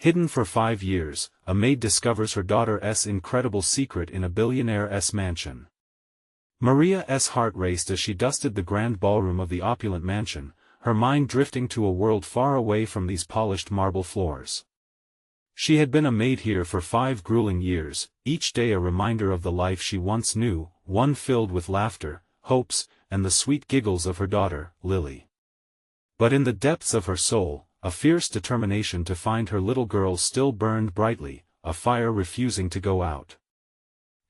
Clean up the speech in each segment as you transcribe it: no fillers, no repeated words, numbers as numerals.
Hidden for 5 years, a maid discovers her daughter's incredible secret in a billionaire's mansion. Maria's heart raced as she dusted the grand ballroom of the opulent mansion, her mind drifting to a world far away from these polished marble floors. She had been a maid here for 5 grueling years, each day a reminder of the life she once knew, one filled with laughter, hopes, and the sweet giggles of her daughter, Lily. But in the depths of her soul, a fierce determination to find her little girl still burned brightly, a fire refusing to go out.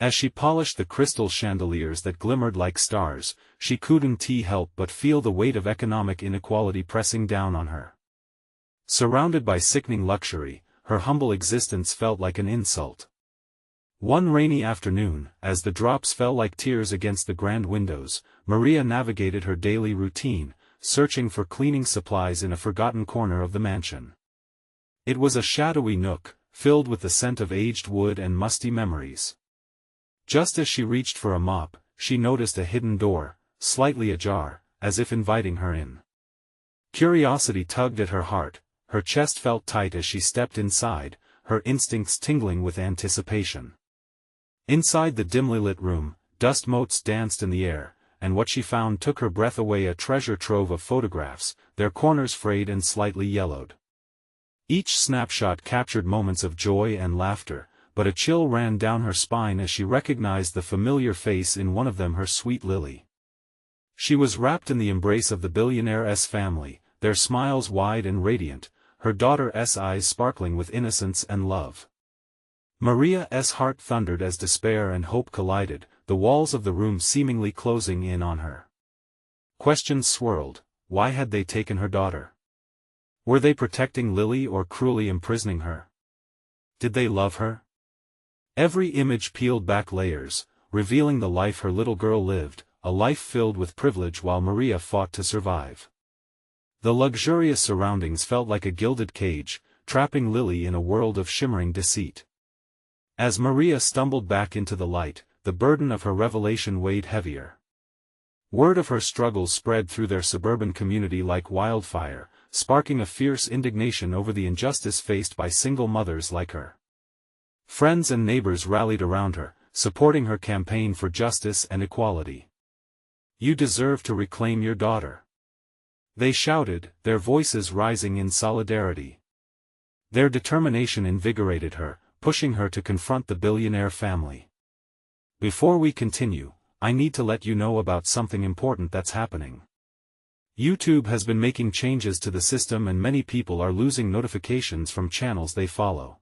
As she polished the crystal chandeliers that glimmered like stars, she couldn't help but feel the weight of economic inequality pressing down on her. Surrounded by sickening luxury, her humble existence felt like an insult. One rainy afternoon, as the drops fell like tears against the grand windows, Maria navigated her daily routine, searching for cleaning supplies in a forgotten corner of the mansion. It was a shadowy nook, filled with the scent of aged wood and musty memories. Just as she reached for a mop, she noticed a hidden door, slightly ajar, as if inviting her in. Curiosity tugged at her heart, her chest felt tight as she stepped inside, her instincts tingling with anticipation. Inside the dimly lit room, dust motes danced in the air, and what she found took her breath away, a treasure trove of photographs, their corners frayed and slightly yellowed. Each snapshot captured moments of joy and laughter, but a chill ran down her spine as she recognized the familiar face in one of them, her sweet Lily. She was wrapped in the embrace of the Billionaire's family, their smiles wide and radiant, her daughter's eyes sparkling with innocence and love. Maria's heart thundered as despair and hope collided, the walls of the room seemingly closing in on her. Questions swirled. Why had they taken her daughter? Were they protecting Lily or cruelly imprisoning her? Did they love her? Every image peeled back layers, revealing the life her little girl lived, a life filled with privilege while Maria fought to survive. The luxurious surroundings felt like a gilded cage, trapping Lily in a world of shimmering deceit. As Maria stumbled back into the light, the burden of her revelation weighed heavier. Word of her struggles spread through their suburban community like wildfire, sparking a fierce indignation over the injustice faced by single mothers like her. Friends and neighbors rallied around her, supporting her campaign for justice and equality. "You deserve to reclaim your daughter," they shouted, their voices rising in solidarity. Their determination invigorated her, pushing her to confront the billionaire family. "Before we continue, I need to let you know about something important that's happening. YouTube has been making changes to the system and many people are losing notifications from channels they follow.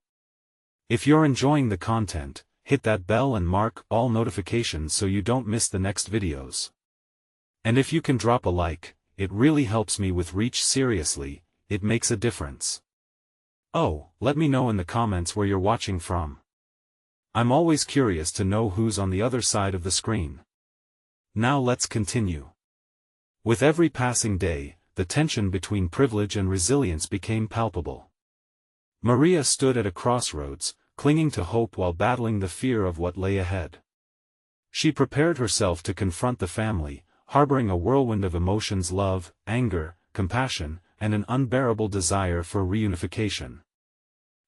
If you're enjoying the content, hit that bell and mark all notifications so you don't miss the next videos. And if you can drop a like, it really helps me with reach. Seriously, it makes a difference. Oh, let me know in the comments where you're watching from. I'm always curious to know who's on the other side of the screen. Now let's continue. With every passing day, the tension between privilege and resilience became palpable. Maria stood at a crossroads, clinging to hope while battling the fear of what lay ahead. She prepared herself to confront the family, harboring a whirlwind of emotions: love, anger, compassion, and an unbearable desire for reunification.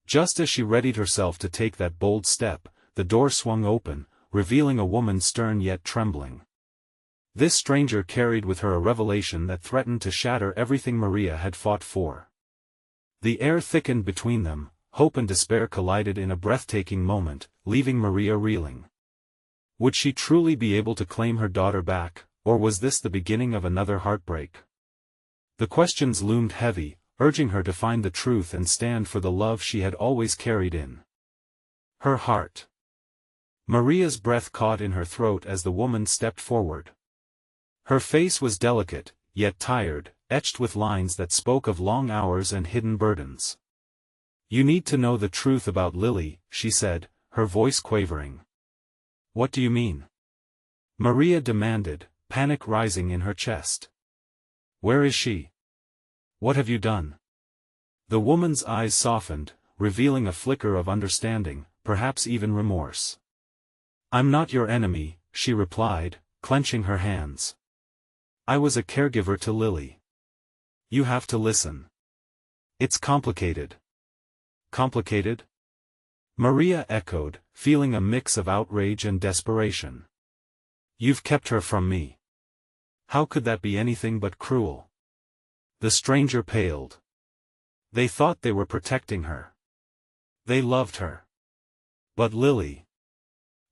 Just as she readied herself to take that bold step, the door swung open, revealing a woman stern yet trembling. This stranger carried with her a revelation that threatened to shatter everything Maria had fought for. The air thickened between them, hope and despair collided in a breathtaking moment, leaving Maria reeling. Would she truly be able to claim her daughter back, or was this the beginning of another heartbreak? The questions loomed heavy, urging her to find the truth and stand for the love she had always carried in her heart. Maria's breath caught in her throat as the woman stepped forward. Her face was delicate, yet tired, etched with lines that spoke of long hours and hidden burdens. "You need to know the truth about Lily," she said, her voice quavering. "What do you mean?" Maria demanded, panic rising in her chest. "Where is she? What have you done?" The woman's eyes softened, revealing a flicker of understanding, perhaps even remorse. "I'm not your enemy," she replied, clenching her hands. "I was a caregiver to Lily. You have to listen. It's complicated." Complicated? Maria echoed, feeling a mix of outrage and desperation. You've kept her from me. How could that be anything but cruel? The stranger paled. They thought they were protecting her. They loved her. But Lily.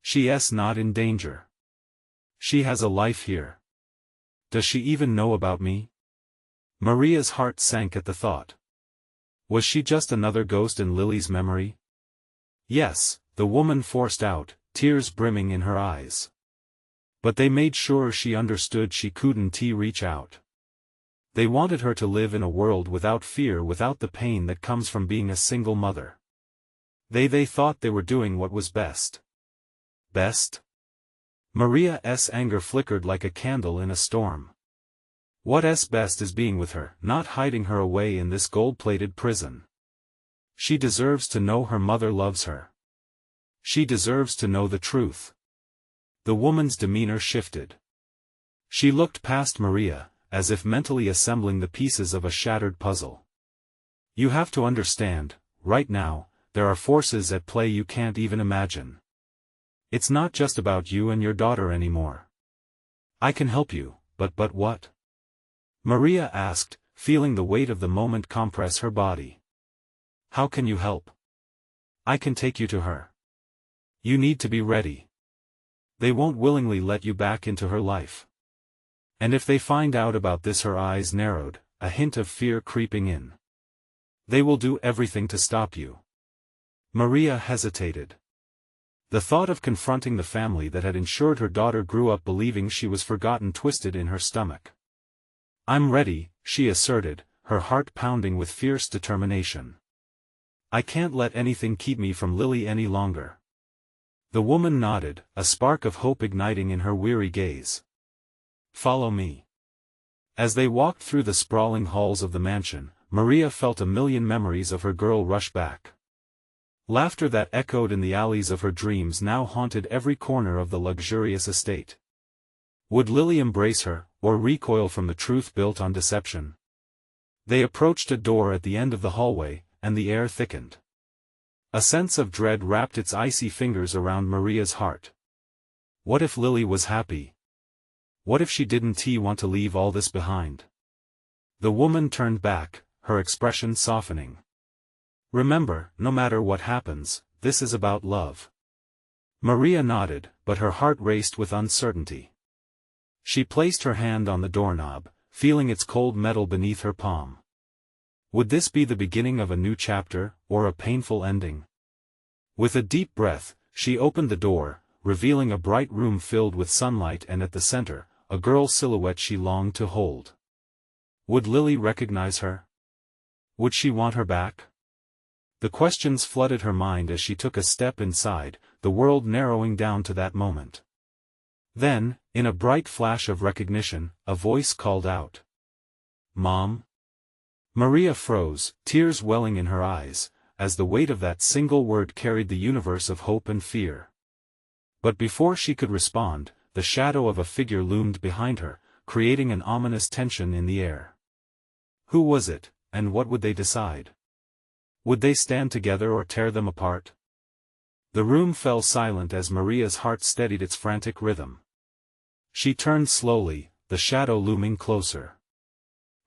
She's not in danger. She has a life here. Does she even know about me? Maria's heart sank at the thought. Was she just another ghost in Lily's memory? Yes, the woman forced out, tears brimming in her eyes. But they made sure she understood she couldn't reach out. They wanted her to live in a world without fear, without the pain that comes from being a single mother. They thought they were doing what was best. Best? Maria's anger flickered like a candle in a storm. What's best is being with her, not hiding her away in this gold-plated prison. She deserves to know her mother loves her. She deserves to know the truth. The woman's demeanor shifted. She looked past Maria, as if mentally assembling the pieces of a shattered puzzle. You have to understand, right now, there are forces at play you can't even imagine. It's not just about you and your daughter anymore. I can help you, but what? Maria asked, feeling the weight of the moment compress her body. How can you help? I can take you to her. You need to be ready. They won't willingly let you back into her life. And if they find out about this, her eyes narrowed, a hint of fear creeping in. They will do everything to stop you. Maria hesitated. The thought of confronting the family that had ensured her daughter grew up believing she was forgotten twisted in her stomach. I'm ready, she asserted, her heart pounding with fierce determination. I can't let anything keep me from Lily any longer. The woman nodded, a spark of hope igniting in her weary gaze. Follow me. As they walked through the sprawling halls of the mansion, Maria felt a million memories of her girl rush back. Laughter that echoed in the alleys of her dreams now haunted every corner of the luxurious estate. Would Lily embrace her, or recoil from the truth built on deception? They approached a door at the end of the hallway, and the air thickened. A sense of dread wrapped its icy fingers around Maria's heart. What if Lily was happy? What if she didn't want to leave all this behind? The woman turned back, her expression softening. Remember, no matter what happens, this is about love. Maria nodded, but her heart raced with uncertainty. She placed her hand on the doorknob, feeling its cold metal beneath her palm. Would this be the beginning of a new chapter, or a painful ending? With a deep breath, she opened the door, revealing a bright room filled with sunlight and at the center, a girl's silhouette she longed to hold. Would Lily recognize her? Would she want her back? The questions flooded her mind as she took a step inside, the world narrowing down to that moment. Then, in a bright flash of recognition, a voice called out. Mom? Maria froze, tears welling in her eyes, as the weight of that single word carried the universe of hope and fear. But before she could respond, the shadow of a figure loomed behind her, creating an ominous tension in the air. Who was it, and what would they decide? Would they stand together or tear them apart? The room fell silent as Maria's heart steadied its frantic rhythm. She turned slowly, the shadow looming closer.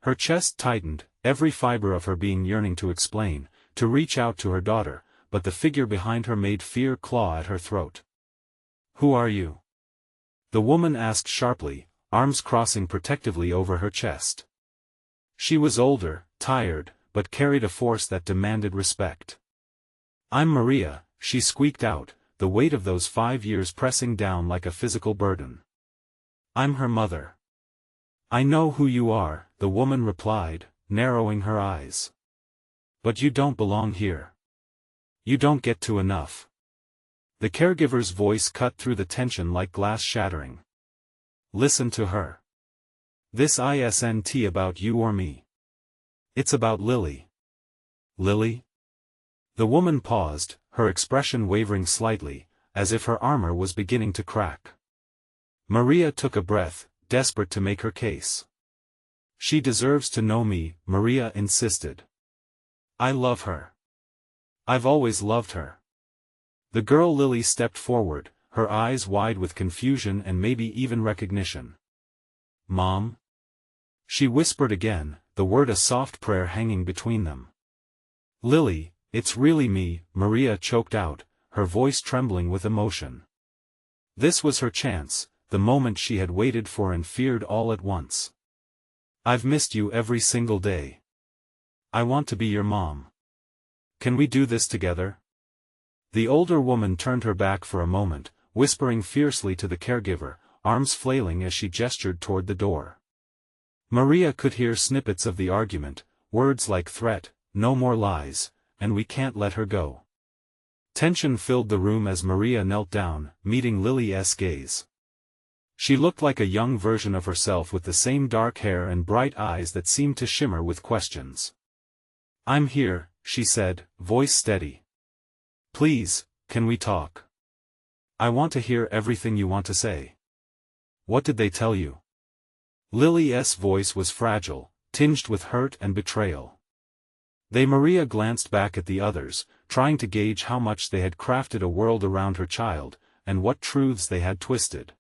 Her chest tightened, every fiber of her being yearning to explain, to reach out to her daughter, but the figure behind her made fear claw at her throat. Who are you? The woman asked sharply, arms crossing protectively over her chest. She was older, tired, but carried a force that demanded respect. I'm Maria, she squeaked out, the weight of those 5 years pressing down like a physical burden. I'm her mother. I know who you are, the woman replied, narrowing her eyes. But you don't belong here. You don't get to enough. The caregiver's voice cut through the tension like glass shattering. Listen to her. This isn't about you or me. It's about Lily. Lily? The woman paused, her expression wavering slightly, as if her armor was beginning to crack. Maria took a breath, desperate to make her case. She deserves to know me, Maria insisted. I love her. I've always loved her. The girl Lily stepped forward, her eyes wide with confusion and maybe even recognition. Mom? She whispered again, the word a soft prayer hanging between them. Lily, it's really me, Maria choked out, her voice trembling with emotion. This was her chance, the moment she had waited for and feared all at once. I've missed you every single day. I want to be your mom. Can we do this together? The older woman turned her back for a moment, whispering fiercely to the caregiver, arms flailing as she gestured toward the door. Maria could hear snippets of the argument, words like threat, no more lies, and we can't let her go. Tension filled the room as Maria knelt down, meeting Lily's gaze. She looked like a young version of herself with the same dark hair and bright eyes that seemed to shimmer with questions. I'm here, she said, voice steady. Please, can we talk? I want to hear everything you want to say. What did they tell you? Lily's voice was fragile, tinged with hurt and betrayal. Maria glanced back at the others, trying to gauge how much they had crafted a world around her child, and what truths they had twisted.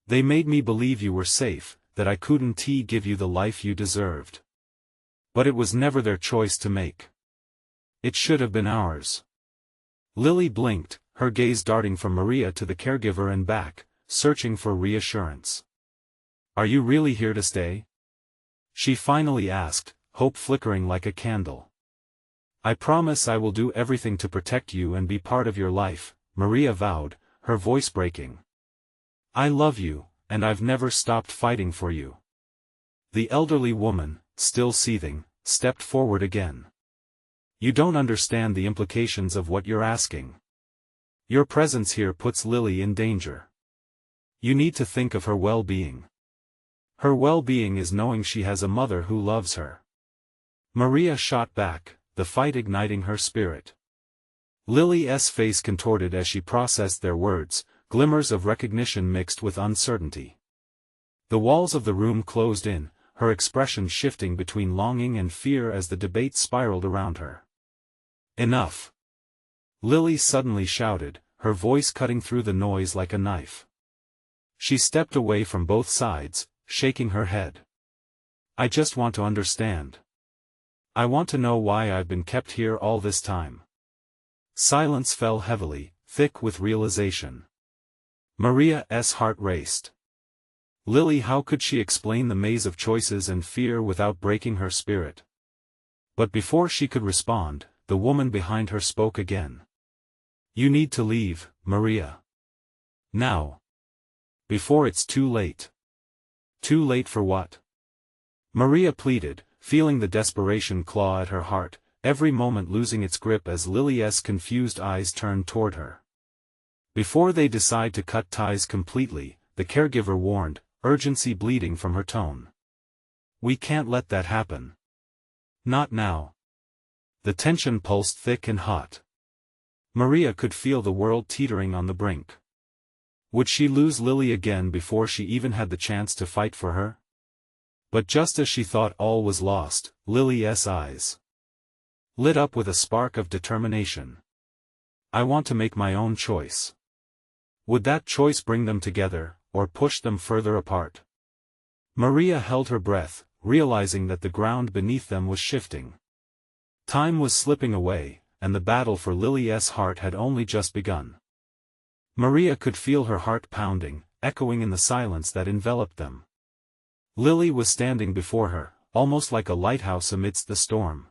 They made me believe you were safe, that I couldn't give you the life you deserved. But it was never their choice to make. It should have been ours. Lily blinked, her gaze darting from Maria to the caregiver and back, searching for reassurance. Are you really here to stay? She finally asked, hope flickering like a candle. I promise I will do everything to protect you and be part of your life, Maria vowed, her voice breaking. I love you, and I've never stopped fighting for you. The elderly woman, still seething, stepped forward again. You don't understand the implications of what you're asking. Your presence here puts Lily in danger. You need to think of her well-being. Her well-being is knowing she has a mother who loves her. Maria shot back, the fight igniting her spirit. Lily's face contorted as she processed their words, glimmers of recognition mixed with uncertainty. The walls of the room closed in, her expression shifting between longing and fear as the debate spiraled around her. Enough! Lily suddenly shouted, her voice cutting through the noise like a knife. She stepped away from both sides, shaking her head. I just want to understand. I want to know why I've been kept here all this time. Silence fell heavily, thick with realization. Maria's heart raced. Lily, how could she explain the maze of choices and fear without breaking her spirit? But before she could respond, the woman behind her spoke again. You need to leave, Maria. Now. Before it's too late. Too late for what? Maria pleaded, feeling the desperation claw at her heart, every moment losing its grip as Lily's confused eyes turned toward her. Before they decide to cut ties completely, the caregiver warned, urgency bleeding from her tone. We can't let that happen. Not now. The tension pulsed thick and hot. Maria could feel the world teetering on the brink. Would she lose Lily again before she even had the chance to fight for her? But just as she thought all was lost, Lily's eyes lit up with a spark of determination. I want to make my own choice. Would that choice bring them together, or push them further apart? Maria held her breath, realizing that the ground beneath them was shifting. Time was slipping away, and the battle for Lily's heart had only just begun. Maria could feel her heart pounding, echoing in the silence that enveloped them. Lily was standing before her, almost like a lighthouse amidst the storm.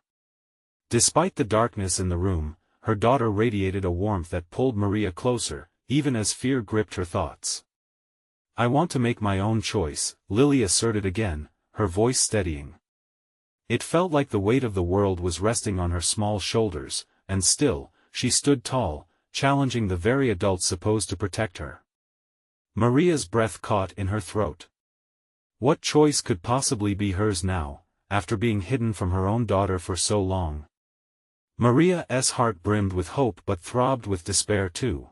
Despite the darkness in the room, her daughter radiated a warmth that pulled Maria closer, even as fear gripped her thoughts. I want to make my own choice, Lily asserted again, her voice steadying. It felt like the weight of the world was resting on her small shoulders, and still, she stood tall, challenging the very adults supposed to protect her. Maria's breath caught in her throat. What choice could possibly be hers now, after being hidden from her own daughter for so long? Maria's heart brimmed with hope but throbbed with despair too.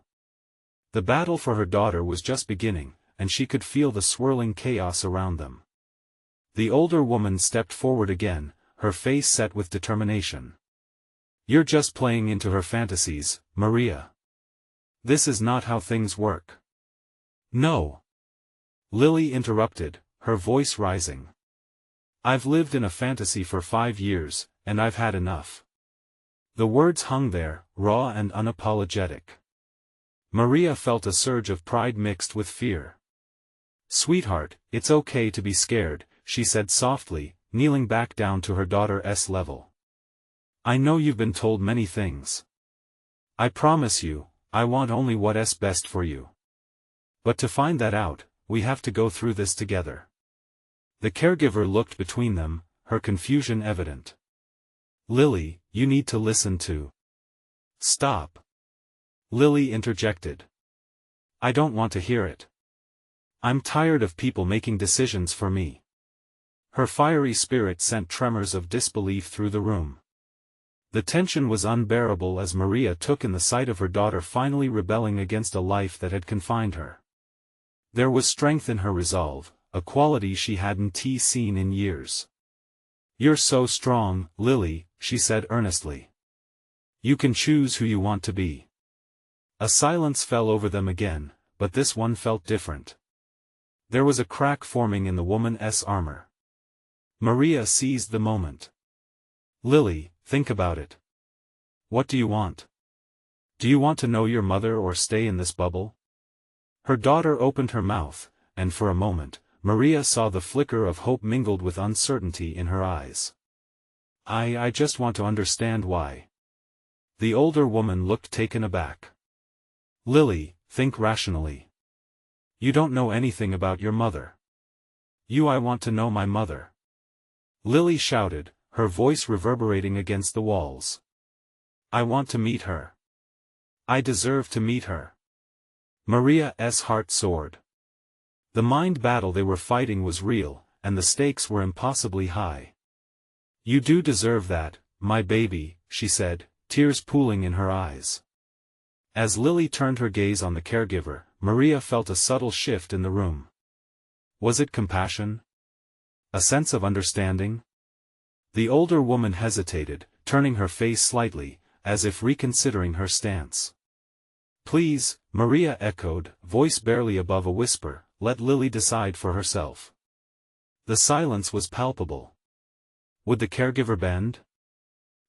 The battle for her daughter was just beginning, and she could feel the swirling chaos around them. The older woman stepped forward again, her face set with determination. You're just playing into her fantasies, Maria. This is not how things work. No. Lily interrupted, her voice rising. I've lived in a fantasy for 5 years, and I've had enough. The words hung there, raw and unapologetic. Maria felt a surge of pride mixed with fear. Sweetheart, it's okay to be scared, she said softly, kneeling back down to her daughter's level. I know you've been told many things. I promise you, I want only what's best for you. But to find that out, we have to go through this together. The caregiver looked between them, her confusion evident. Lily, you need to listen to. Stop. Lily interjected. I don't want to hear it. I'm tired of people making decisions for me. Her fiery spirit sent tremors of disbelief through the room. The tension was unbearable as Maria took in the sight of her daughter finally rebelling against a life that had confined her. There was strength in her resolve, a quality she hadn't seen in years. You're so strong, Lily, she said earnestly. You can choose who you want to be. A silence fell over them again, but this one felt different. There was a crack forming in the woman's armor. Maria seized the moment. Lily, think about it. What do you want? Do you want to know your mother or stay in this bubble? Her daughter opened her mouth, and for a moment, Maria saw the flicker of hope mingled with uncertainty in her eyes. I just want to understand why. The older woman looked taken aback. Lily, think rationally. You don't know anything about your mother. I want to know my mother. Lily shouted, her voice reverberating against the walls. I want to meet her. I deserve to meet her. Maria's heart soared. The mind battle they were fighting was real, and the stakes were impossibly high. You do deserve that, my baby, she said, tears pooling in her eyes. As Lily turned her gaze on the caregiver, Maria felt a subtle shift in the room. Was it compassion? A sense of understanding? The older woman hesitated, turning her face slightly, as if reconsidering her stance. Please, Maria echoed, voice barely above a whisper, let Lily decide for herself. The silence was palpable. Would the caregiver bend?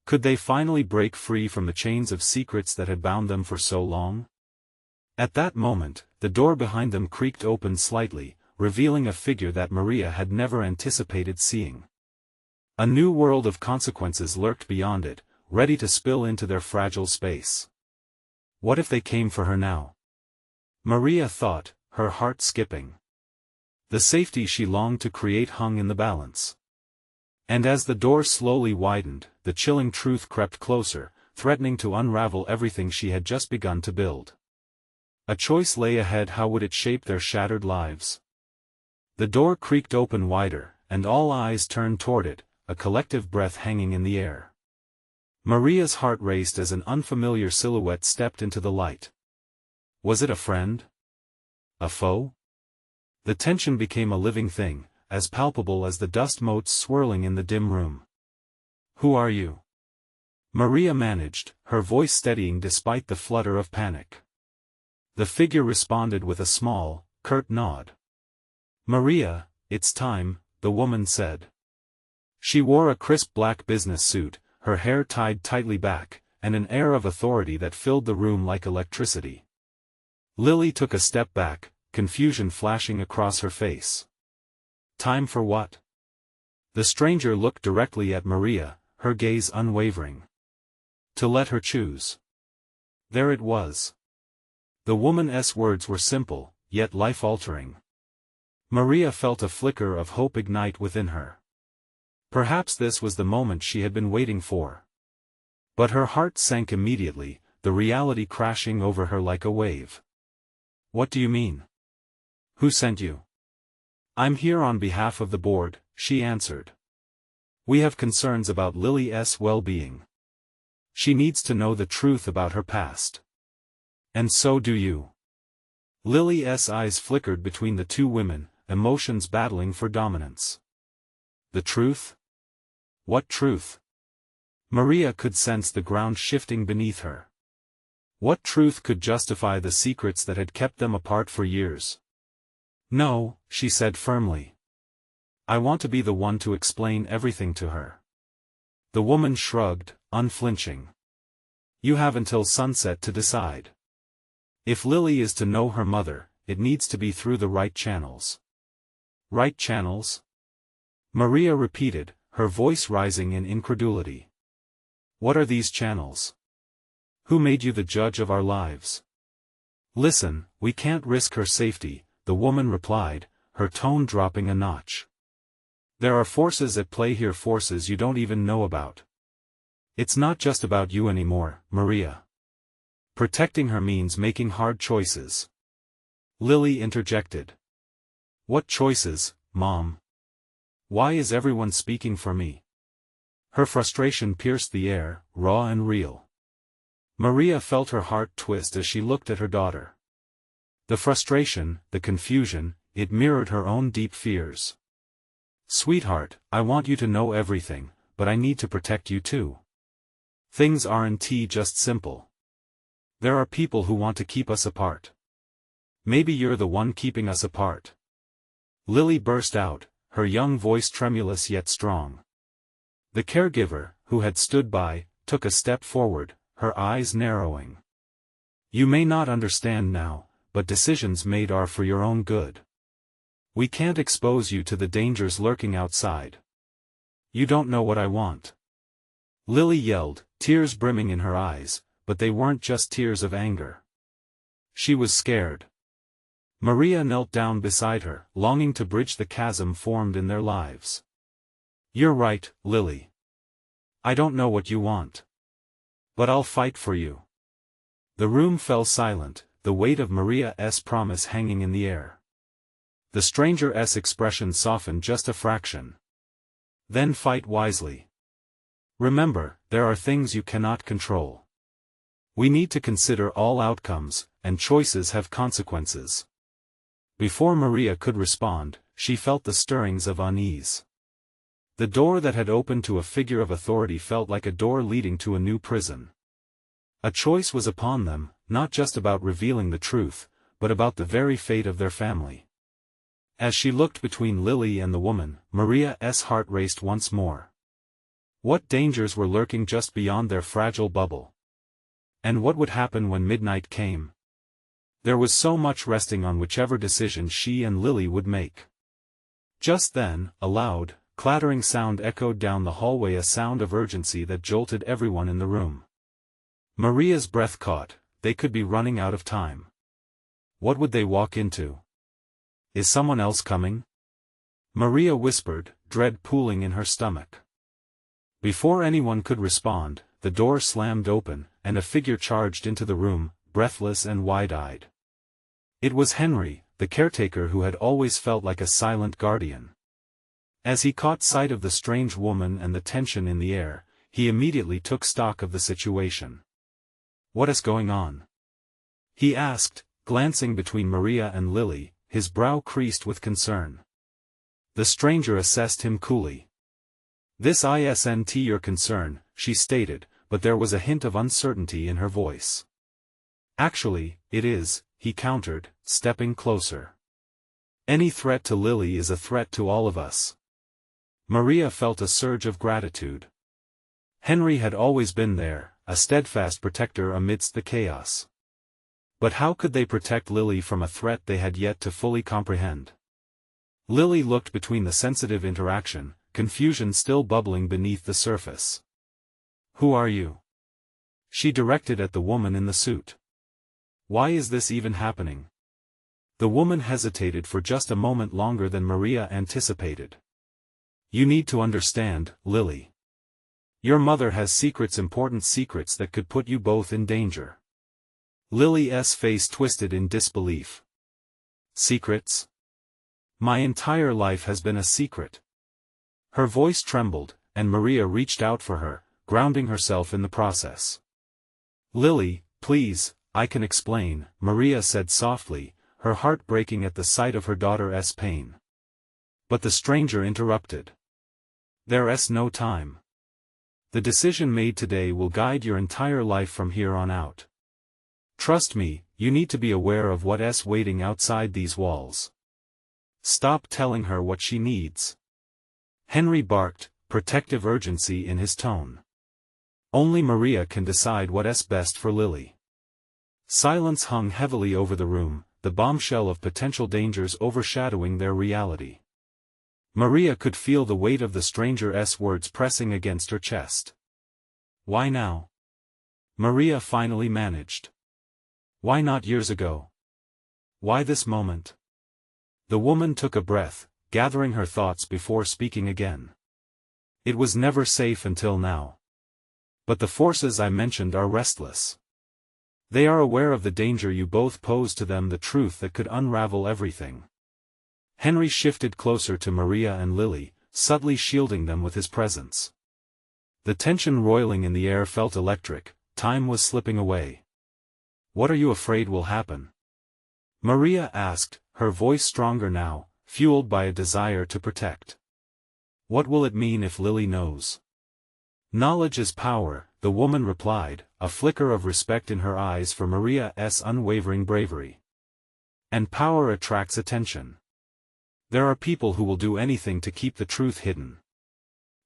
Could they finally break free from the chains of secrets that had bound them for so long? At that moment, the door behind them creaked open slightly, revealing a figure that Maria had never anticipated seeing. A new world of consequences lurked beyond it, ready to spill into their fragile space. What if they came for her now? Maria thought, her heart skipping. The safety she longed to create hung in the balance. And as the door slowly widened, the chilling truth crept closer, threatening to unravel everything she had just begun to build. A choice lay ahead. How would it shape their shattered lives? The door creaked open wider, and all eyes turned toward it, a collective breath hanging in the air. Maria's heart raced as an unfamiliar silhouette stepped into the light. Was it a friend? A foe? The tension became a living thing, as palpable as the dust motes swirling in the dim room. Who are you? Maria managed, her voice steadying despite the flutter of panic. The figure responded with a small, curt nod. Maria, it's time, the woman said. She wore a crisp black business suit, her hair tied tightly back, and an air of authority that filled the room like electricity. Lily took a step back, confusion flashing across her face. Time for what? The stranger looked directly at Maria, her gaze unwavering. To let her choose. There it was. The woman's words were simple, yet life-altering. Maria felt a flicker of hope ignite within her. Perhaps this was the moment she had been waiting for. But her heart sank immediately, the reality crashing over her like a wave. What do you mean? Who sent you? I'm here on behalf of the board, she answered. We have concerns about Lily's well-being. She needs to know the truth about her past. And so do you. Lily's eyes flickered between the two women, emotions battling for dominance. The truth? What truth? Maria could sense the ground shifting beneath her. What truth could justify the secrets that had kept them apart for years? No, she said firmly. I want to be the one to explain everything to her. The woman shrugged, unflinching. You have until sunset to decide. If Lily is to know her mother, it needs to be through the right channels. Right channels? Maria repeated, her voice rising in incredulity. What are these channels? Who made you the judge of our lives? Listen, we can't risk her safety, the woman replied, her tone dropping a notch. There are forces at play here, forces you don't even know about. It's not just about you anymore, Maria. Protecting her means making hard choices. Lily interjected. What choices, Mom? Why is everyone speaking for me? Her frustration pierced the air, raw and real. Maria felt her heart twist as she looked at her daughter. The frustration, the confusion, it mirrored her own deep fears. Sweetheart, I want you to know everything, but I need to protect you too. Things aren't just simple. There are people who want to keep us apart. Maybe you're the one keeping us apart. Lily burst out, her young voice tremulous yet strong. The caregiver, who had stood by, took a step forward, her eyes narrowing. You may not understand now, but decisions made are for your own good. We can't expose you to the dangers lurking outside. You don't know what I want. Lily yelled, tears brimming in her eyes, but they weren't just tears of anger. She was scared. Maria knelt down beside her, longing to bridge the chasm formed in their lives. You're right, Lily. I don't know what you want. But I'll fight for you. The room fell silent, the weight of Maria's promise hanging in the air. The stranger's expression softened just a fraction. Then fight wisely. Remember, there are things you cannot control. We need to consider all outcomes, and choices have consequences. Before Maria could respond, she felt the stirrings of unease. The door that had opened to a figure of authority felt like a door leading to a new prison. A choice was upon them, not just about revealing the truth, but about the very fate of their family. As she looked between Lily and the woman, Maria's heart raced once more. What dangers were lurking just beyond their fragile bubble? And what would happen when midnight came? There was so much resting on whichever decision she and Lily would make. Just then, a loud, clattering sound echoed down the hallway, a sound of urgency that jolted everyone in the room. Maria's breath caught, they could be running out of time. What would they walk into? Is someone else coming? Maria whispered, dread pooling in her stomach. Before anyone could respond, the door slammed open, and a figure charged into the room, breathless and wide-eyed. It was Henry, the caretaker who had always felt like a silent guardian. As he caught sight of the strange woman and the tension in the air, he immediately took stock of the situation. What is going on? He asked, glancing between Maria and Lily, his brow creased with concern. The stranger assessed him coolly. This isn't your concern, she stated, but there was a hint of uncertainty in her voice. Actually, it is, he countered, stepping closer. Any threat to Lily is a threat to all of us. Maria felt a surge of gratitude. Henry had always been there, a steadfast protector amidst the chaos. But how could they protect Lily from a threat they had yet to fully comprehend? Lily looked between the sensitive interaction, confusion still bubbling beneath the surface. Who are you? She directed at the woman in the suit. Why is this even happening? The woman hesitated for just a moment longer than Maria anticipated. You need to understand, Lily. Your mother has secrets, important secrets that could put you both in danger. Lily's face twisted in disbelief. Secrets? My entire life has been a secret. Her voice trembled, and Maria reached out for her, grounding herself in the process. Lily, please, I can explain, Maria said softly, her heart breaking at the sight of her daughter's pain. But the stranger interrupted. There's no time. The decision made today will guide your entire life from here on out. Trust me, you need to be aware of what's waiting outside these walls. Stop telling her what she needs. Henry barked, protective urgency in his tone. Only Maria can decide what's best for Lily. Silence hung heavily over the room, the bombshell of potential dangers overshadowing their reality. Maria could feel the weight of the stranger's words pressing against her chest. Why now? Maria finally managed. Why not years ago? Why this moment? The woman took a breath, gathering her thoughts before speaking again. It was never safe until now. But the forces I mentioned are restless. They are aware of the danger you both pose to them, the truth that could unravel everything. Henry shifted closer to Maria and Lily, subtly shielding them with his presence. The tension roiling in the air felt electric, time was slipping away. What are you afraid will happen? Maria asked, her voice stronger now, fueled by a desire to protect. What will it mean if Lily knows? Knowledge is power, the woman replied, a flicker of respect in her eyes for Maria's unwavering bravery. And power attracts attention. There are people who will do anything to keep the truth hidden.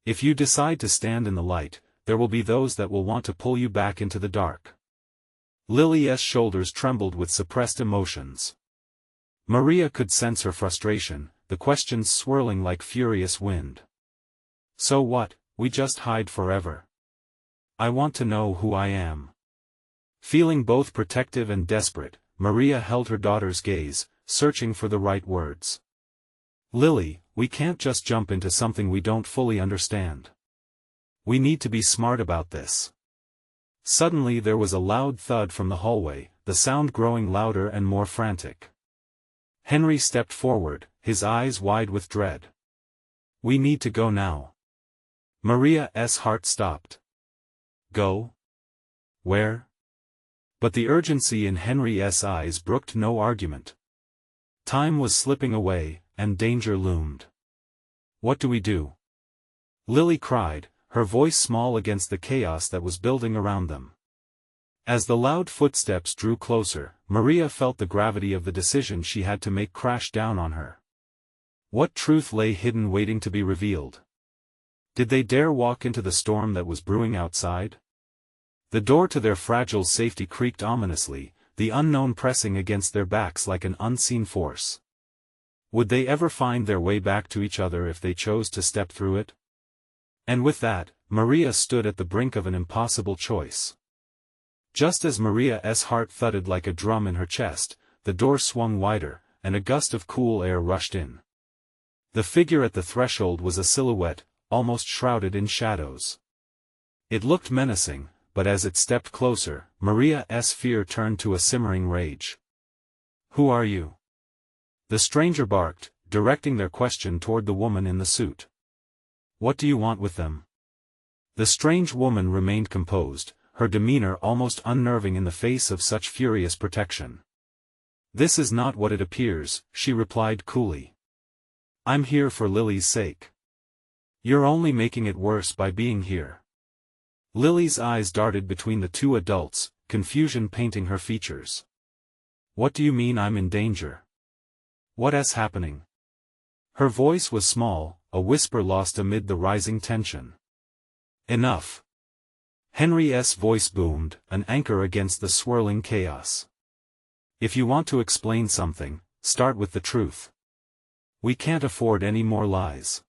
If you decide to stand in the light, there will be those that will want to pull you back into the dark. Lily's shoulders trembled with suppressed emotions. Maria could sense her frustration, the questions swirling like furious wind. So what, we just hide forever? I want to know who I am. Feeling both protective and desperate, Maria held her daughter's gaze, searching for the right words. Lily, we can't just jump into something we don't fully understand. We need to be smart about this. Suddenly there was a loud thud from the hallway, the sound growing louder and more frantic. Henry stepped forward, his eyes wide with dread. We need to go now. Maria's heart stopped. Go? Where? But the urgency in Henry's eyes brooked no argument. Time was slipping away, and danger loomed. What do we do? Lily cried, her voice small against the chaos that was building around them. As the loud footsteps drew closer, Maria felt the gravity of the decision she had to make crash down on her. What truth lay hidden waiting to be revealed? Did they dare walk into the storm that was brewing outside? The door to their fragile safety creaked ominously, the unknown pressing against their backs like an unseen force. Would they ever find their way back to each other if they chose to step through it? And with that, Maria stood at the brink of an impossible choice. Just as Maria's heart thudded like a drum in her chest, the door swung wider, and a gust of cool air rushed in. The figure at the threshold was a silhouette, almost shrouded in shadows. It looked menacing, but as it stepped closer, Maria's fear turned to a simmering rage. Who are you? The stranger barked, directing their question toward the woman in the suit. What do you want with them? The strange woman remained composed, her demeanor almost unnerving in the face of such furious protection. This is not what it appears, she replied coolly. I'm here for Lily's sake. You're only making it worse by being here. Lily's eyes darted between the two adults, confusion painting her features. What do you mean I'm in danger? What's happening? Her voice was small, a whisper lost amid the rising tension. Enough. Henry's voice boomed, an anchor against the swirling chaos. If you want to explain something, start with the truth. We can't afford any more lies.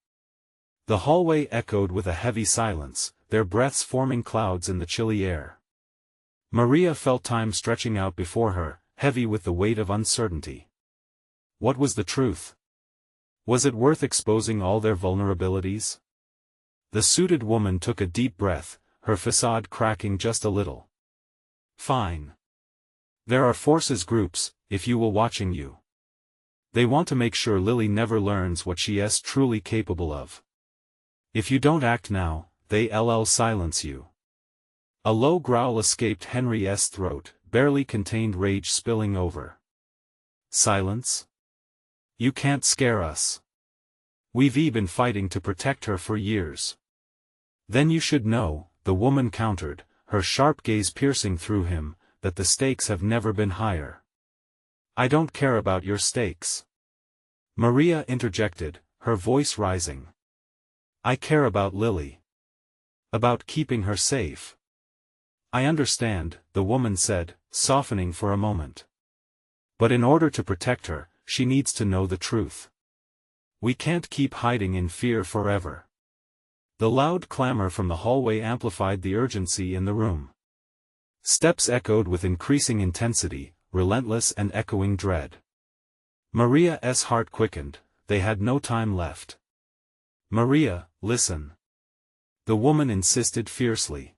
The hallway echoed with a heavy silence, their breaths forming clouds in the chilly air. Maria felt time stretching out before her, heavy with the weight of uncertainty. What was the truth? Was it worth exposing all their vulnerabilities? The suited woman took a deep breath, her facade cracking just a little. Fine. There are forces groups, if you will watching you. They want to make sure Lily never learns what she is truly capable of. If you don't act now, they'll silence you. A low growl escaped Henry's throat, barely contained rage spilling over. Silence? You can't scare us. We've been fighting to protect her for years. Then you should know, the woman countered, her sharp gaze piercing through him, that the stakes have never been higher. I don't care about your stakes. Maria interjected, her voice rising. I care about Lily. About keeping her safe. I understand, the woman said, softening for a moment. But in order to protect her, she needs to know the truth. We can't keep hiding in fear forever. The loud clamor from the hallway amplified the urgency in the room. Steps echoed with increasing intensity, relentless and echoing dread. Maria's heart quickened, they had no time left. Maria, listen. The woman insisted fiercely.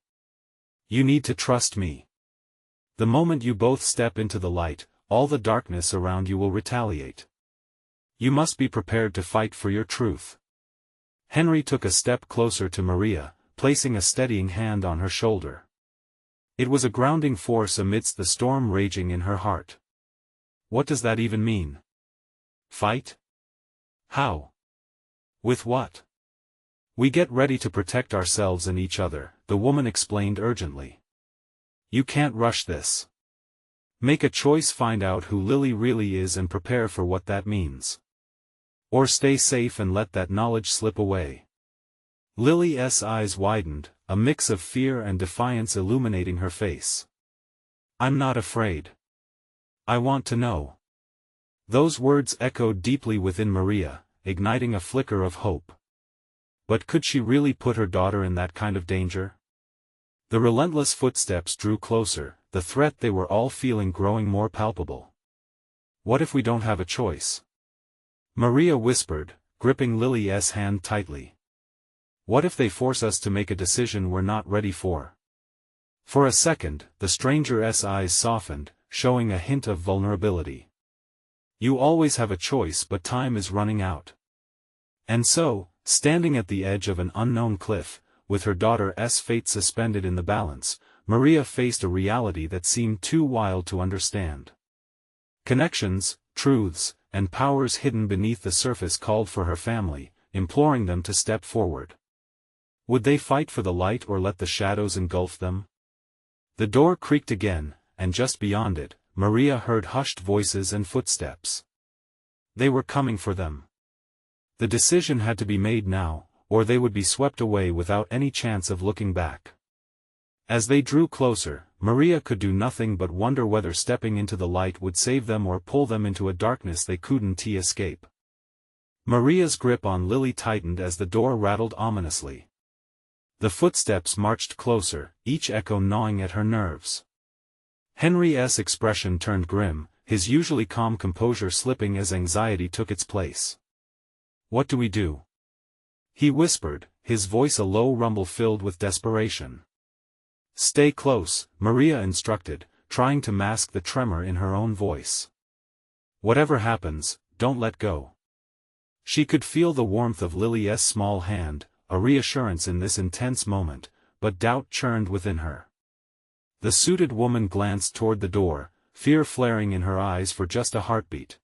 You need to trust me. The moment you both step into the light, all the darkness around you will retaliate. You must be prepared to fight for your truth. Henry took a step closer to Maria, placing a steadying hand on her shoulder. It was a grounding force amidst the storm raging in her heart. What does that even mean? Fight? How? With what? We get ready to protect ourselves and each other, the woman explained urgently. You can't rush this. Make a choice, find out who Lily really is and prepare for what that means. Or stay safe and let that knowledge slip away. Lily's eyes widened, a mix of fear and defiance illuminating her face. I'm not afraid. I want to know. Those words echoed deeply within Maria, igniting a flicker of hope. But could she really put her daughter in that kind of danger? The relentless footsteps drew closer, the threat they were all feeling growing more palpable. What if we don't have a choice? Maria whispered, gripping Lily's hand tightly. What if they force us to make a decision we're not ready for? For a second, the stranger's eyes softened, showing a hint of vulnerability. You always have a choice, but time is running out. And so, standing at the edge of an unknown cliff, with her daughter's fate suspended in the balance, Maria faced a reality that seemed too wild to understand. Connections, truths, and powers hidden beneath the surface called for her family, imploring them to step forward. Would they fight for the light or let the shadows engulf them? The door creaked again, and just beyond it, Maria heard hushed voices and footsteps. They were coming for them. The decision had to be made now, or they would be swept away without any chance of looking back. As they drew closer, Maria could do nothing but wonder whether stepping into the light would save them or pull them into a darkness they couldn't escape. Maria's grip on Lily tightened as the door rattled ominously. The footsteps marched closer, each echo gnawing at her nerves. Henry's expression turned grim, his usually calm composure slipping as anxiety took its place. What do we do? He whispered, his voice a low rumble filled with desperation. Stay close, Maria instructed, trying to mask the tremor in her own voice. Whatever happens, don't let go. She could feel the warmth of Lily's small hand, a reassurance in this intense moment, but doubt churned within her. The suited woman glanced toward the door, fear flaring in her eyes for just a heartbeat.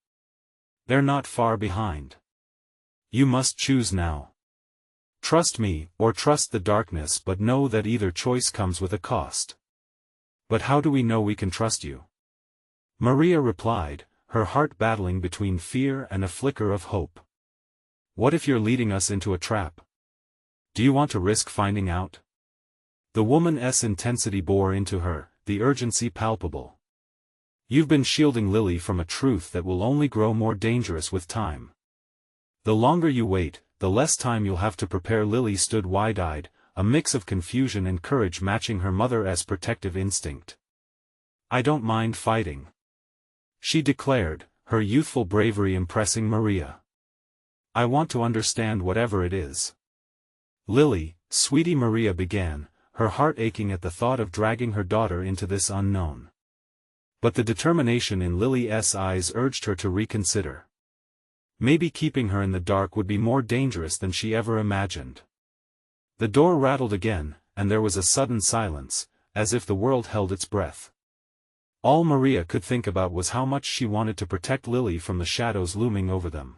They're not far behind. You must choose now. Trust me, or trust the darkness, but know that either choice comes with a cost. But how do we know we can trust you? Maria replied, her heart battling between fear and a flicker of hope. What if you're leading us into a trap? Do you want to risk finding out? The woman's intensity bore into her, the urgency palpable. You've been shielding Lily from a truth that will only grow more dangerous with time. The longer you wait, the less time you'll have to prepare. Lily stood wide-eyed, a mix of confusion and courage matching her mother's protective instinct. I don't mind fighting, she declared, her youthful bravery impressing Maria. I want to understand whatever it is. Lily, sweetie, Maria began, her heart aching at the thought of dragging her daughter into this unknown. But the determination in Lily's eyes urged her to reconsider. Maybe keeping her in the dark would be more dangerous than she ever imagined. The door rattled again, and there was a sudden silence, as if the world held its breath. All Maria could think about was how much she wanted to protect Lily from the shadows looming over them.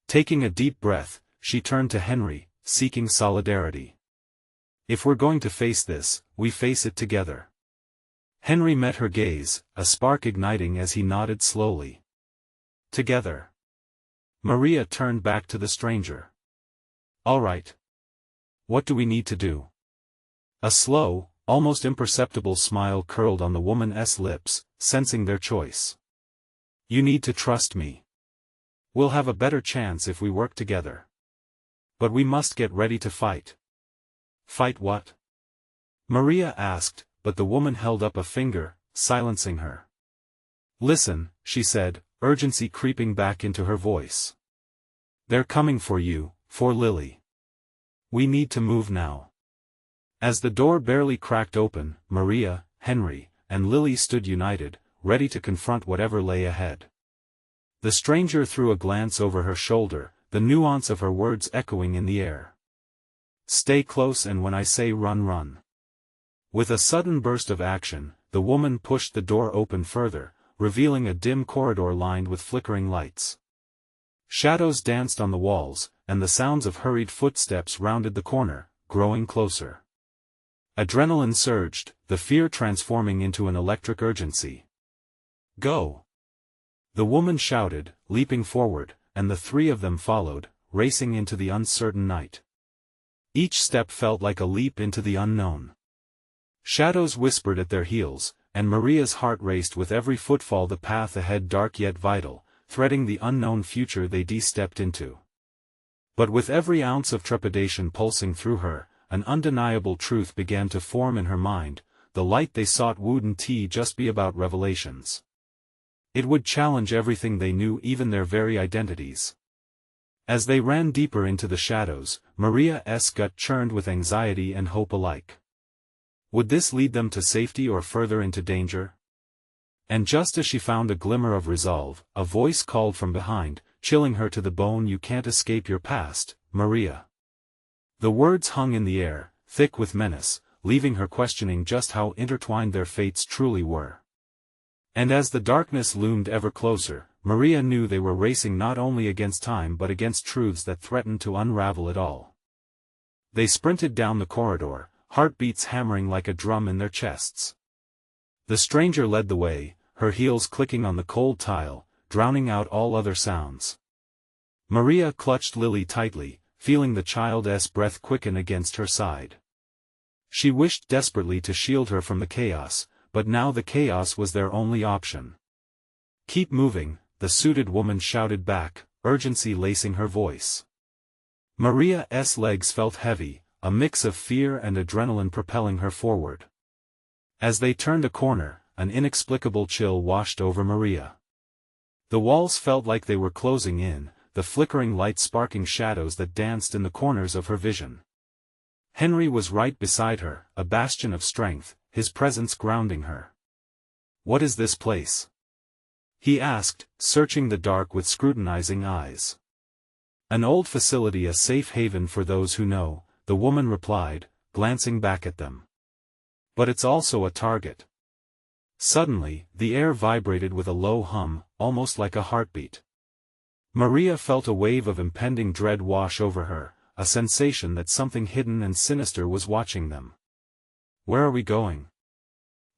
Taking a deep breath, she turned to Henry, seeking solidarity. If we're going to face this, we face it together. Henry met her gaze, a spark igniting as he nodded slowly. Together. Maria turned back to the stranger. All right. What do we need to do? A slow, almost imperceptible smile curled on the woman's lips, sensing their choice. You need to trust me. We'll have a better chance if we work together. But we must get ready to fight. Fight what? Maria asked, but the woman held up a finger, silencing her. Listen, she said, urgency creeping back into her voice. They're coming for you, for Lily. We need to move now. As the door barely cracked open, Maria, Henry, and Lily stood united, ready to confront whatever lay ahead. The stranger threw a glance over her shoulder, the nuance of her words echoing in the air. Stay close, and when I say run, run. With a sudden burst of action, the woman pushed the door open further, revealing a dim corridor lined with flickering lights. Shadows danced on the walls, and the sounds of hurried footsteps rounded the corner, growing closer. Adrenaline surged, the fear transforming into an electric urgency. Go! The woman shouted, leaping forward, and the three of them followed, racing into the uncertain night. Each step felt like a leap into the unknown. Shadows whispered at their heels, and Maria's heart raced with every footfall, the path ahead dark yet vital, threading the unknown future they stepped into. But with every ounce of trepidation pulsing through her, an undeniable truth began to form in her mind: the light they sought wouldn't just be about revelations. It would challenge everything they knew, even their very identities. As they ran deeper into the shadows, Maria's gut churned with anxiety and hope alike. Would this lead them to safety or further into danger? And just as she found a glimmer of resolve, a voice called from behind, chilling her to the bone: You can't escape your past, Maria. The words hung in the air, thick with menace, leaving her questioning just how intertwined their fates truly were. And as the darkness loomed ever closer, Maria knew they were racing not only against time but against truths that threatened to unravel it all. They sprinted down the corridor, heartbeats hammering like a drum in their chests. The stranger led the way, her heels clicking on the cold tile, drowning out all other sounds. Maria clutched Lily tightly, feeling the child's breath quicken against her side. She wished desperately to shield her from the chaos, but now the chaos was their only option. Keep moving, the suited woman shouted back, urgency lacing her voice. Maria's legs felt heavy, a mix of fear and adrenaline propelling her forward. As they turned a corner, an inexplicable chill washed over Maria. The walls felt like they were closing in, the flickering light sparking shadows that danced in the corners of her vision. Henry was right beside her, a bastion of strength, his presence grounding her. What is this place? He asked, searching the dark with scrutinizing eyes. An old facility, a safe haven for those who know, the woman replied, glancing back at them. But it's also a target. Suddenly, the air vibrated with a low hum, almost like a heartbeat. Maria felt a wave of impending dread wash over her, a sensation that something hidden and sinister was watching them. Where are we going?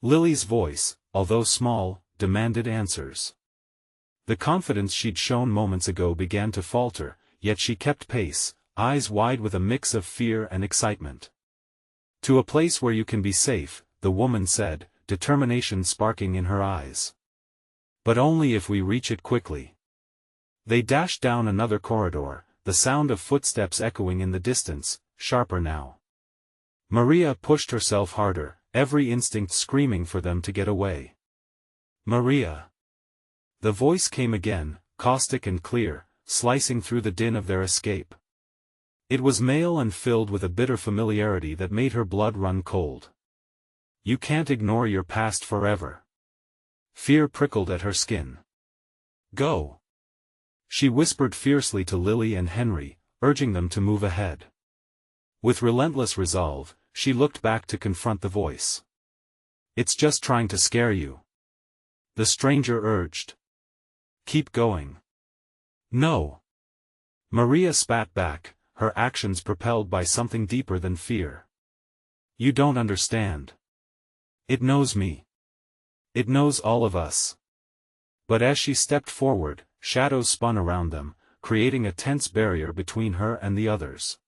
Lily's voice, although small, demanded answers. The confidence she'd shown moments ago began to falter, yet she kept pace, eyes wide with a mix of fear and excitement. To a place where you can be safe, the woman said, determination sparking in her eyes. But only if we reach it quickly. They dashed down another corridor, the sound of footsteps echoing in the distance, sharper now. Maria pushed herself harder, every instinct screaming for them to get away. Maria. The voice came again, caustic and clear, slicing through the din of their escape. It was male and filled with a bitter familiarity that made her blood run cold. You can't ignore your past forever. Fear prickled at her skin. Go. She whispered fiercely to Lily and Henry, urging them to move ahead. With relentless resolve, she looked back to confront the voice. It's just trying to scare you. The stranger urged. Keep going. No. Maria spat back, her actions propelled by something deeper than fear. You don't understand. It knows me. It knows all of us. But as she stepped forward, shadows spun around them, creating a tense barrier between her and the others.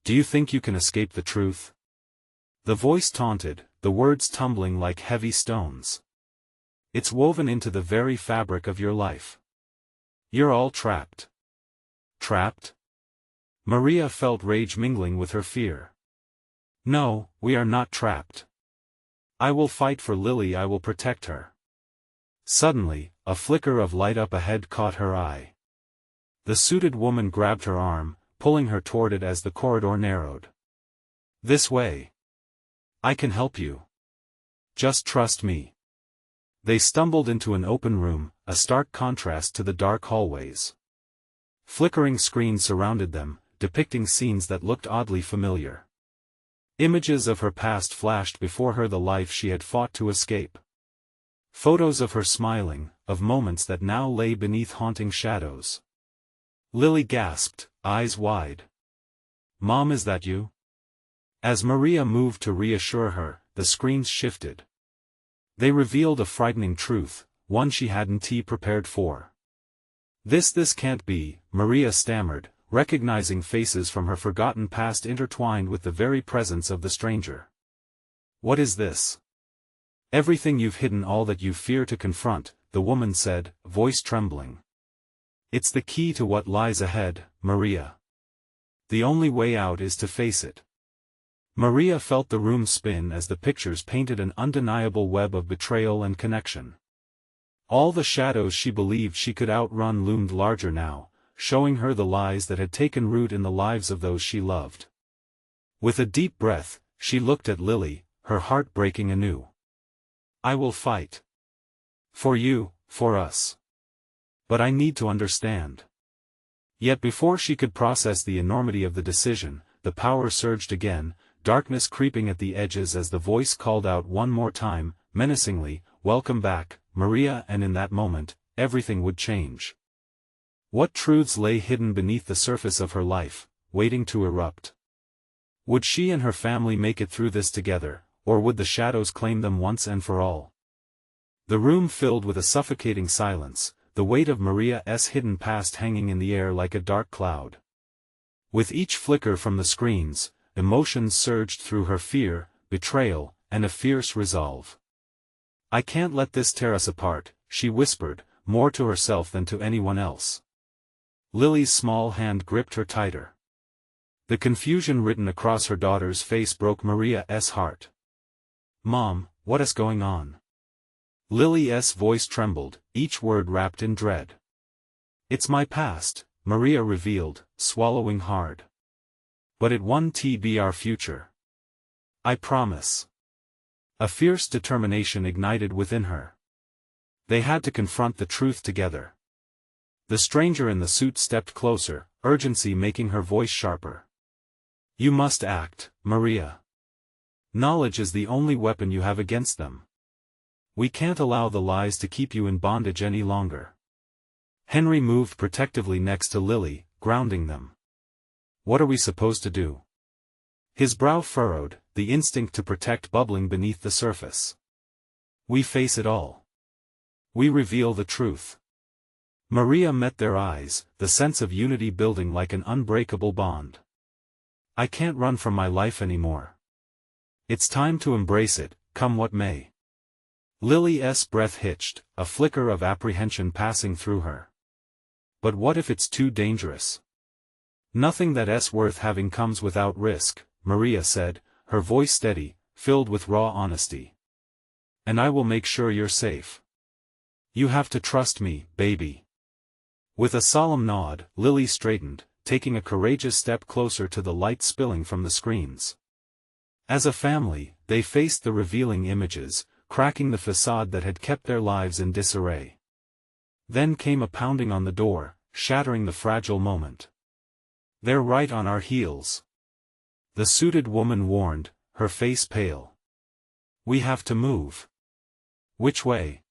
Do you think you can escape the truth? The voice taunted, the words tumbling like heavy stones. It's woven into the very fabric of your life. You're all trapped. Trapped? Maria felt rage mingling with her fear. No, we are not trapped. I will fight for Lily, I will protect her. Suddenly, a flicker of light up ahead caught her eye. The suited woman grabbed her arm, pulling her toward it as the corridor narrowed. This way. I can help you. Just trust me. They stumbled into an open room, a stark contrast to the dark hallways. Flickering screens surrounded them, depicting scenes that looked oddly familiar. Images of her past flashed before her, the life she had fought to escape. Photos of her smiling, of moments that now lay beneath haunting shadows. Lily gasped, eyes wide. Mom, is that you? As Maria moved to reassure her, the screens shifted. They revealed a frightening truth, one she hadn't prepared for. This can't be, Maria stammered, recognizing faces from her forgotten past intertwined with the very presence of the stranger. What is this? Everything you've hidden, all that you fear to confront, the woman said, voice trembling. It's the key to what lies ahead, Maria. The only way out is to face it. Maria felt the room spin as the pictures painted an undeniable web of betrayal and connection. All the shadows she believed she could outrun loomed larger now, showing her the lies that had taken root in the lives of those she loved. With a deep breath, she looked at Lily, her heart breaking anew. I will fight. For you, for us. But I need to understand. Yet before she could process the enormity of the decision, the power surged again, darkness creeping at the edges as the voice called out one more time, menacingly, welcome back, Maria, and in that moment, everything would change. What truths lay hidden beneath the surface of her life, waiting to erupt? Would she and her family make it through this together, or would the shadows claim them once and for all? The room filled with a suffocating silence, the weight of Maria's hidden past hanging in the air like a dark cloud. With each flicker from the screens, emotions surged through her: fear, betrayal, and a fierce resolve. I can't let this tear us apart, she whispered, more to herself than to anyone else. Lily's small hand gripped her tighter. The confusion written across her daughter's face broke Maria's heart. Mom, what is going on? Lily's voice trembled, each word wrapped in dread. It's my past, Maria revealed, swallowing hard. But it won't be our future. I promise. A fierce determination ignited within her. They had to confront the truth together. The stranger in the suit stepped closer, urgency making her voice sharper. You must act, Maria. Knowledge is the only weapon you have against them. We can't allow the lies to keep you in bondage any longer. Henry moved protectively next to Lily, grounding them. What are we supposed to do? His brow furrowed, the instinct to protect bubbling beneath the surface. We face it all. We reveal the truth. Maria met their eyes, the sense of unity building like an unbreakable bond. I can't run from my life anymore. It's time to embrace it, come what may. Lily's breath hitched, a flicker of apprehension passing through her. But what if it's too dangerous? Nothing that's worth having comes without risk, Maria said, her voice steady, filled with raw honesty. And I will make sure you're safe. You have to trust me, baby. With a solemn nod, Lily straightened, taking a courageous step closer to the light spilling from the screens. As a family, they faced the revealing images, cracking the facade that had kept their lives in disarray. Then came a pounding on the door, shattering the fragile moment. They're right on our heels. The suited woman warned, her face pale. We have to move. Which way?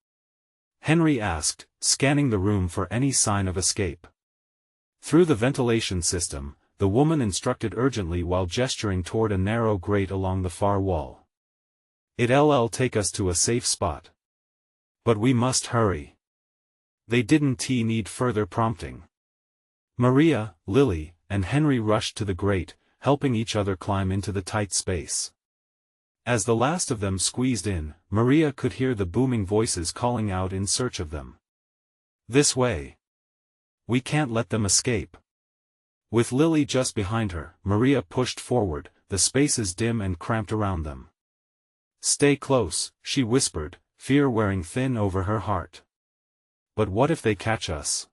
Henry asked, scanning the room for any sign of escape. Through the ventilation system, the woman instructed urgently while gesturing toward a narrow grate along the far wall. "It'll take us to a safe spot. But we must hurry." They didn't need further prompting. Maria, Lily, and Henry rushed to the grate, helping each other climb into the tight space. As the last of them squeezed in, Maria could hear the booming voices calling out in search of them. "This way. We can't let them escape." With Lily just behind her, Maria pushed forward, the spaces dim and cramped around them. "Stay close," she whispered, fear wearing thin over her heart. "But what if they catch us?"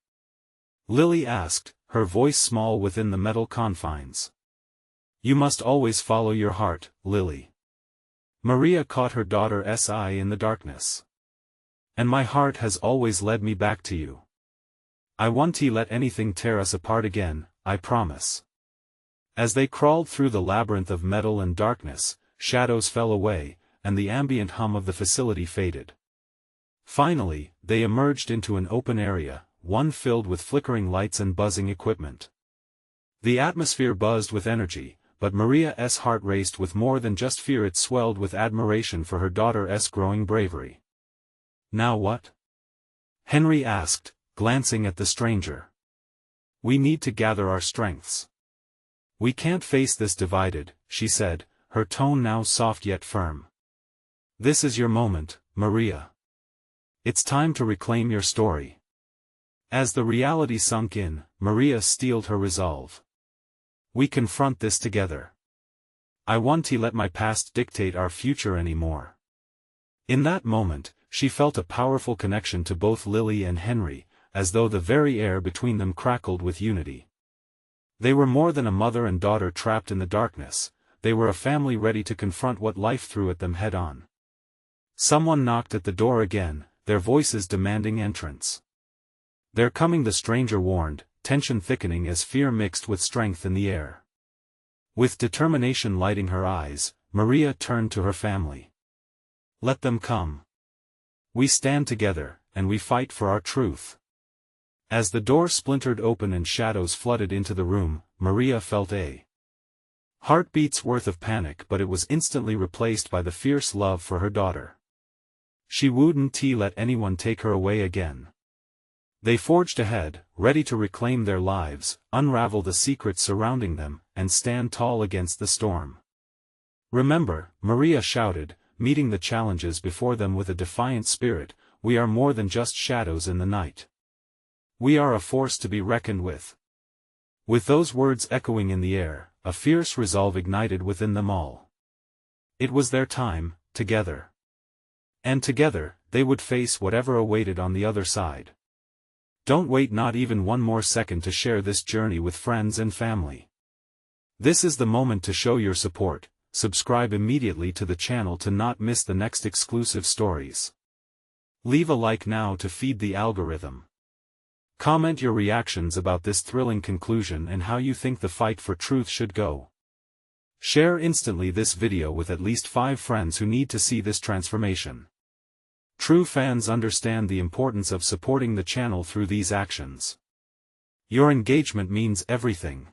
Lily asked, her voice small within the metal confines. "You must always follow your heart, Lily." Maria caught her daughter's eye in the darkness. "And my heart has always led me back to you. I won't let anything tear us apart again, I promise." As they crawled through the labyrinth of metal and darkness, shadows fell away, and the ambient hum of the facility faded. Finally, they emerged into an open area, one filled with flickering lights and buzzing equipment. The atmosphere buzzed with energy, but Maria's heart raced with more than just fear. It swelled with admiration for her daughter's growing bravery. "Now what?" Henry asked, glancing at the stranger. "We need to gather our strengths. We can't face this divided," she said, her tone now soft yet firm. "This is your moment, Maria. It's time to reclaim your story." As the reality sunk in, Maria steeled her resolve. "We confront this together. I won't let my past dictate our future anymore." In that moment, she felt a powerful connection to both Lily and Henry, as though the very air between them crackled with unity. They were more than a mother and daughter trapped in the darkness, they were a family ready to confront what life threw at them head-on. Someone knocked at the door again, their voices demanding entrance. "They're coming," the stranger warned, tension thickening as fear mixed with strength in the air. With determination lighting her eyes, Maria turned to her family. "Let them come. We stand together, and we fight for our truth." As the door splintered open and shadows flooded into the room, Maria felt a heartbeat's worth of panic, but it was instantly replaced by the fierce love for her daughter. She wouldn't let anyone take her away again. They forged ahead, ready to reclaim their lives, unravel the secrets surrounding them, and stand tall against the storm. "Remember," Maria shouted, meeting the challenges before them with a defiant spirit, "we are more than just shadows in the night. We are a force to be reckoned with." With those words echoing in the air, a fierce resolve ignited within them all. It was their time, together. And together, they would face whatever awaited on the other side. Don't wait not even one more second to share this journey with friends and family. This is the moment to show your support. Subscribe immediately to the channel to not miss the next exclusive stories. Leave a like now to feed the algorithm. Comment your reactions about this thrilling conclusion and how you think the fight for truth should go. Share instantly this video with at least 5 friends who need to see this transformation. True fans understand the importance of supporting the channel through these actions. Your engagement means everything.